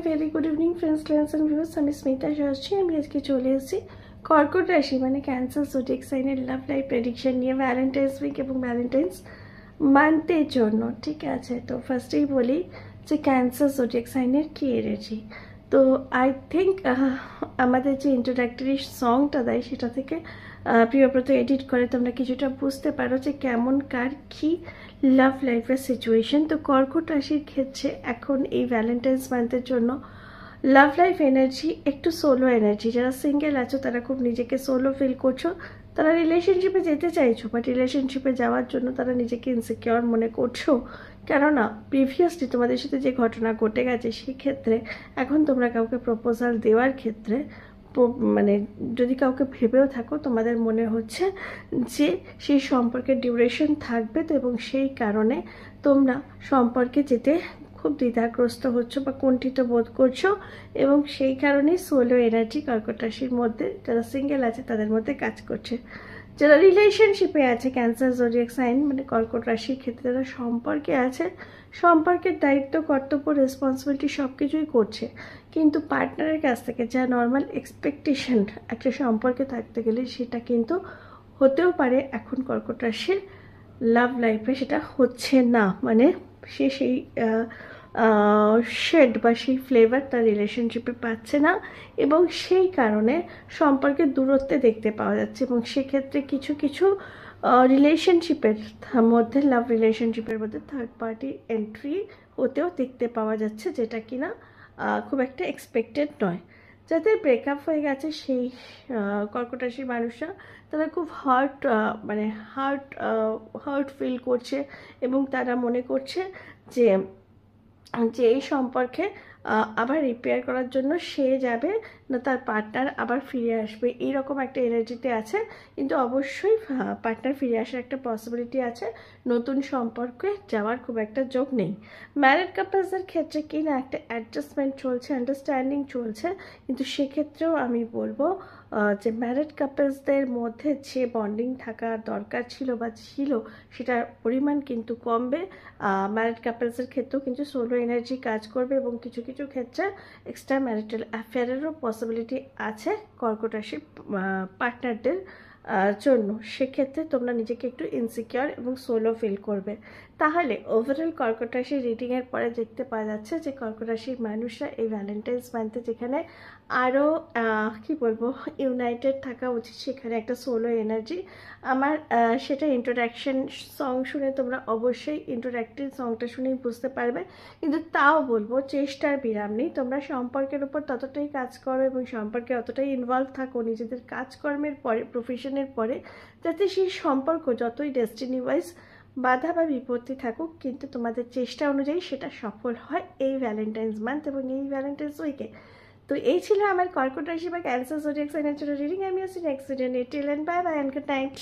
Very good evening friends, clients and viewers. আমি স্মিতা শাস্ত্রী। আমি আজকে চলে এসেছি কর্কট রাশি মানে ক্যান্সার জোডিয়াক সাইনের লাভ লাইফ প্রেডিকশন নিয়ে ভ্যালেন্টাইন্স উইক এবং ভ্যালেন্টাইন্স মান্থের জন্য। ঠিক আছে, তো ফার্স্টেই বলি যে ক্যান্সার জোডিয়াক সাইনের কি এনার্জি। তো আই থিঙ্ক আমাদের যে ইন্ট্রোডাক্টরি সংটা দেয় সেটা থেকে প্রিয়ব্রত এডিট করে তোমরা কিছুটা বুঝতে পারো যে কেমন কার কি লাভ লাইফের সিচুয়েশন। তো কর্কট রাশির ক্ষেত্রে এখন এই ভ্যালেন্টাইন্স মান্থের জন্য লাভ লাইফ এনার্জি একটু সোলো এনার্জি। যারা সিঙ্গেল আছো তারা খুব নিজেকে সোলো ফিল করছো, তারা রিলেশনশিপে যেতে চাইছো, বাট রিলেশনশিপে যাওয়ার জন্য তারা নিজেকে ইনসিকিওর মনে করছো, কেননা প্রিভিয়াসলি তোমাদের সাথে যে ঘটনা ঘটে গেছে সেক্ষেত্রে এখন তোমরা কাউকে প্রপোজাল দেওয়ার ক্ষেত্রে মানে যদি কাউকে ভেবেও থাকো তোমাদের মনে হচ্ছে যে সেই সম্পর্কের ডিউরেশন থাকবে, তো এবং সেই কারণে তোমরা সম্পর্কে যেতে খুব দ্বিধাগ্রস্ত হচ্ছ বা কুণ্ঠিত বোধ করছো, এবং সেই কারণেই সোলো এনার্জি কর্কট রাশির মধ্যে যারা সিঙ্গেল আছে তাদের মধ্যে কাজ করছে। যারা রিলেশনশিপে আছে ক্যান্সার জোডিয়াক সাইন মানে কর্কট রাশির ক্ষেত্রে যারা সম্পর্কে আছে, সম্পর্কের দায়িত্ব কর্তব্য রেসপন্সিবিলিটি সব কিছুই করছে, কিন্তু পার্টনারের কাছ থেকে যা নর্মাল এক্সপেকটেশন একটা সম্পর্কে থাকতে গেলে সেটা কিন্তু হতেও পারে এখন কর্কট রাশির লাভ লাইফে সেটা হচ্ছে না। মানে সে সেই শেড বা সেই ফ্লেভার তার রিলেশনশিপে পাচ্ছে না, এবং সেই কারণে সম্পর্কের দূরত্বে দেখতে পাওয়া যাচ্ছে। এবং সেক্ষেত্রে কিছু কিছু রিলেশনশিপের মধ্যে লাভ রিলেশনশিপের মধ্যে থার্ড পার্টি এন্ট্রি হতেও দেখতে পাওয়া যাচ্ছে, যেটা কিনা খুব একটা এক্সপেক্টেড নয়। যাদের ব্রেকআপ হয়ে গেছে সেই কর্কট রাশির মানুষরা তারা খুব মানে হার্ট ফিল করছে, এবং তারা মনে করছে যে এই সম্পর্কে আবার রিপেয়ার করার জন্য সে যাবে না তার পার্টনার আবার ফিরে আসবে, এইরকম একটা এনার্জিতে আছে। কিন্তু অবশ্যই পার্টনার ফিরে আসার একটা পসিবিলিটি আছে, নতুন সম্পর্কে যাওয়ার খুব একটা যোগ নেই। ম্যারিড কাপলসের ক্ষেত্রে কি না একটা অ্যাডজাস্টমেন্ট চলছে, আন্ডারস্ট্যান্ডিং চলছে, কিন্তু সেক্ষেত্রেও আমি বলবো যে ম্যারিড কাপলসদের মধ্যে যে বন্ডিং থাকা দরকার ছিল বা ছিল সেটার পরিমাণ কিন্তু কমবে। ম্যারিড কাপলসের ক্ষেত্রেও কিন্তু সোলো এনার্জি কাজ করবে, এবং কিছু কিছু ক্ষেত্রে এক্সট্রা ম্যারিটাল অ্যাফেয়ারেরও পসিবিলিটি আছে কর্কট রাশির পার্টনারদের জন্য। সেক্ষেত্রে তোমরা নিজেকে একটু ইনসিকিওর এবং সোলো ফিল করবে। তাহলে ওভারঅল কর্কট রাশির রিডিংয়ের পরে দেখতে পাওয়া যাচ্ছে যে কর্কট রাশির মানুষরা এই ভ্যালেন্টাইন্স মান্থে যেখানে আরও কি বলবো ইউনাইটেড থাকা উচিত, সেখানে একটা সোলো এনার্জি আমার সেটা ইন্ট্রোডাকশন সং শুনে তোমরা অবশ্যই ইন্ট্রোডাক্টিভ সংটা শুনেই বুঝতে পারবে। কিন্তু তাও বলবো চেষ্টার বিরাম নেই, তোমরা সম্পর্কের উপর ততটাই কাজ করো এবং সম্পর্কে অতটাই ইনভলভ থাকো নিজেদের কাজকর্মের পরে, প্রফেশনের পরে, যাতে সেই সম্পর্ক যতই ডেস্টিনি ওয়াইজ বাধা বা বিপত্তি থাকুক কিন্তু তোমাদের চেষ্টা অনুযায়ী সেটা সফল হয় এই ভ্যালেন্টাইন্স মান্থ এবং এই ভ্যালেন্টাইন্স উইকে। তো এই ছিল আমার কর্কট রাশি বা ক্যান্সার জোডিয়াক সাইনের জন্য রিডিং। আমি আছি নেক্সট ভিডিও নিয়ে। টিল এন্ড bye bye and good night.